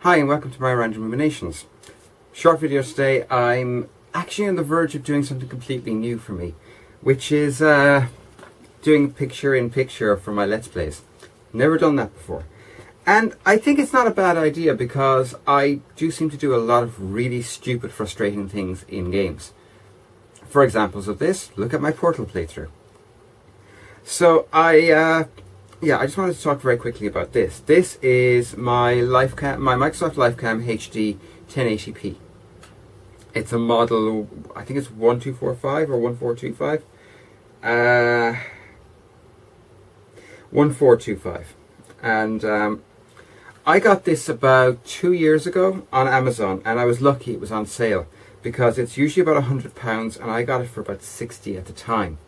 Hi and welcome to my random ruminations. Short video today. I'm actually on the verge of doing something completely new for me, which is doing picture-in-picture for my Let's Plays. Never done that before. And I think it's not a bad idea because I do seem to do a lot of really stupid, frustrating things in games. For examples of this, look at my Portal playthrough. So I just wanted to talk very quickly about this. This is my Microsoft Lifecam HD 1080p. It's a model, I think it's 1245 or 1425. 1425. And I got this about 2 years ago on Amazon, and I was lucky it was on sale because it's usually about £100 and I got it for about 60 at the time.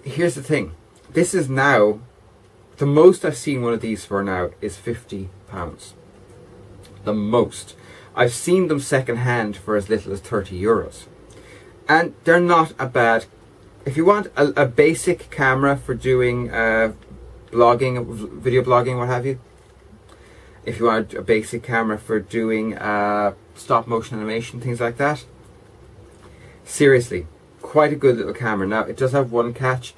Here's the thing, this is now, the most I've seen one of these for now is £50. The most. I've seen them second hand for as little as €30. And they're not a bad, if you want a basic camera for doing blogging, video blogging, what have you. If you want a basic camera for doing stop motion animation, things like that. Seriously, quite a good little camera. Now, it does have one catch.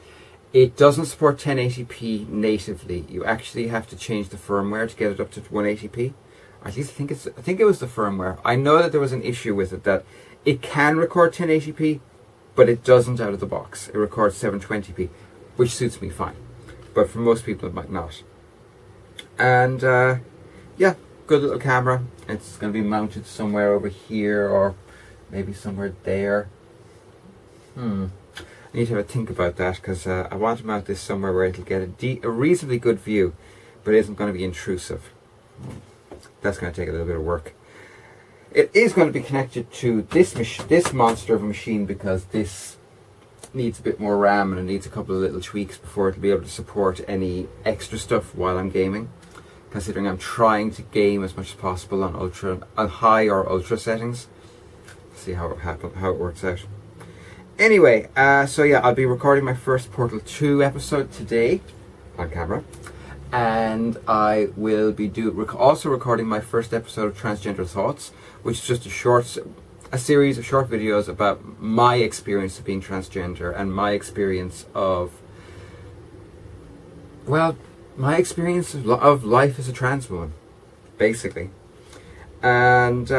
It doesn't support 1080p natively. You actually have to change the firmware to get it up to 180p. Or at least I think it was the firmware. I know that there was an issue with it, that it can record 1080p, but it doesn't out of the box. It records 720p, which suits me fine. But for most people it might not. And yeah, good little camera. It's going to be mounted somewhere over here or maybe somewhere there. I need to have a think about that because I want to mount this somewhere where it'll get a reasonably good view, but it isn't going to be intrusive. That's going to take a little bit of work. It is going to be connected to this monster of a machine because this needs a bit more RAM and it needs a couple of little tweaks before it'll be able to support any extra stuff while I'm gaming. Considering I'm trying to game as much as possible on high or ultra settings. See how it works out. Anyway, so yeah, I'll be recording my first Portal 2 episode today on camera, and I will be also recording my first episode of Transgender Thoughts, which is just a series of short videos about my experience of being transgender and my experience of, well, my experience of life as a trans woman, basically. And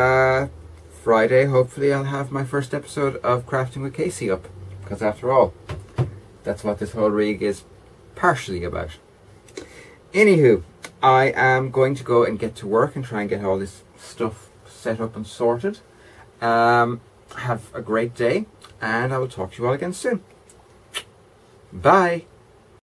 Friday, hopefully, I'll have my first episode of Crafting with Casey up, because after all, that's what this whole rig is partially about. Anywho, I am going to go and get to work and try and get all this stuff set up and sorted. Have a great day, and I will talk to you all again soon. Bye.